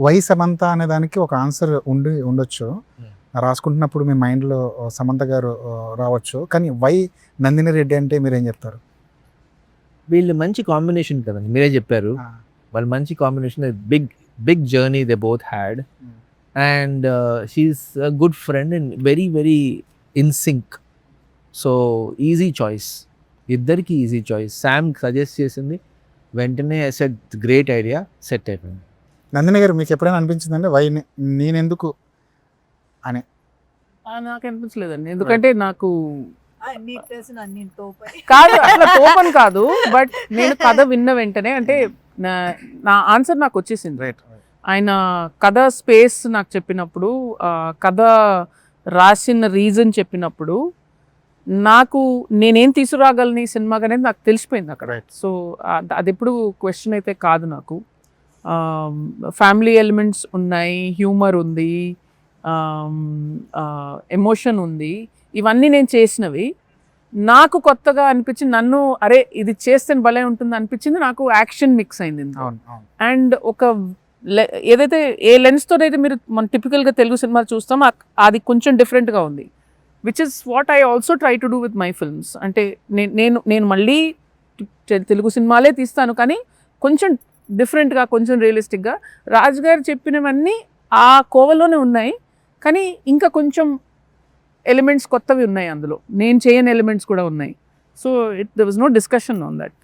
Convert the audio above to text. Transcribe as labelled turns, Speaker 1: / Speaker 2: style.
Speaker 1: Why Samantha అనే దానికి ఒక ఆన్సర్ ఉండొచ్చు, రాసుకుంటున్నప్పుడు మీ మైండ్లో సమంత గారు రావచ్చు, కానీ వై నందిని రెడ్డి అంటే మీరేం చెప్తారు?
Speaker 2: వీళ్ళు మంచి కాంబినేషన్ కదండి, మీరే చెప్పారు. వాళ్ళు మంచి combination, big journey they both had, and she's a good friend and very very in sync. So easy choice, ఇద్దరికి ఈజీ చాయిస్. శామ్ సజెస్ట్ చేసింది వెంటనే సెట్, గ్రేట్ ఐడియా, సెట్ అయిపోయింది.
Speaker 1: నందిని గారు మీకు ఎప్పుడైనా అనిపించిందంటే వై నేనెందుకు అని?
Speaker 3: నాకు అనిపించలేదండి, ఎందుకంటే నాకు
Speaker 4: తోపని
Speaker 3: కాదు, అట్లా తోపని కాదు, బట్ నేను కథ విన్న వెంటనే అంటే నా ఆన్సర్ నాకు వచ్చేసింది.
Speaker 1: రైట్.
Speaker 3: ఆయన కథ స్పేస్ నాకు చెప్పినప్పుడు, కథ రాసిన రీజన్ చెప్పినప్పుడు నాకు నేనేం తీసుకురాగలని సినిమాగా అనేది నాకు తెలిసిపోయింది అక్కడ. సో అది ఎప్పుడు క్వశ్చన్ అయితే కాదు నాకు. ఫ్యామిలీ ఎలిమెంట్స్ ఉన్నాయి, హ్యూమర్ ఉంది, ఎమోషన్ ఉంది, ఇవన్నీ నేను చేసినవి. నాకు కొత్తగా అనిపించింది, నన్ను అరే ఇది చేస్తే భలే ఉంటుంది అనిపించింది, నాకు యాక్షన్ మిక్స్ అయింది. అండ్ ఒక ఏదైతే ఏ లెన్స్తో అయితే మీరు మన టిపికల్గా తెలుగు సినిమాలు చూస్తాం, అది కొంచెం డిఫరెంట్గా ఉంది, which is what I also try to do with my films. అంటే నేను మళ్ళీ తెలుగు సినిమాలే తీస్తాను, కానీ కొంచెం డిఫరెంట్గా, కొంచెం రియలిస్టిక్గా. రాజు గారు చెప్పినవన్నీ ఆ కోవలోనే ఉన్నాయి, కానీ ఇంకా కొంచెం ఎలిమెంట్స్ కొత్తవి ఉన్నాయి అందులో, నేను చేయని ఎలిమెంట్స్ కూడా ఉన్నాయి. So there was no discussion on that.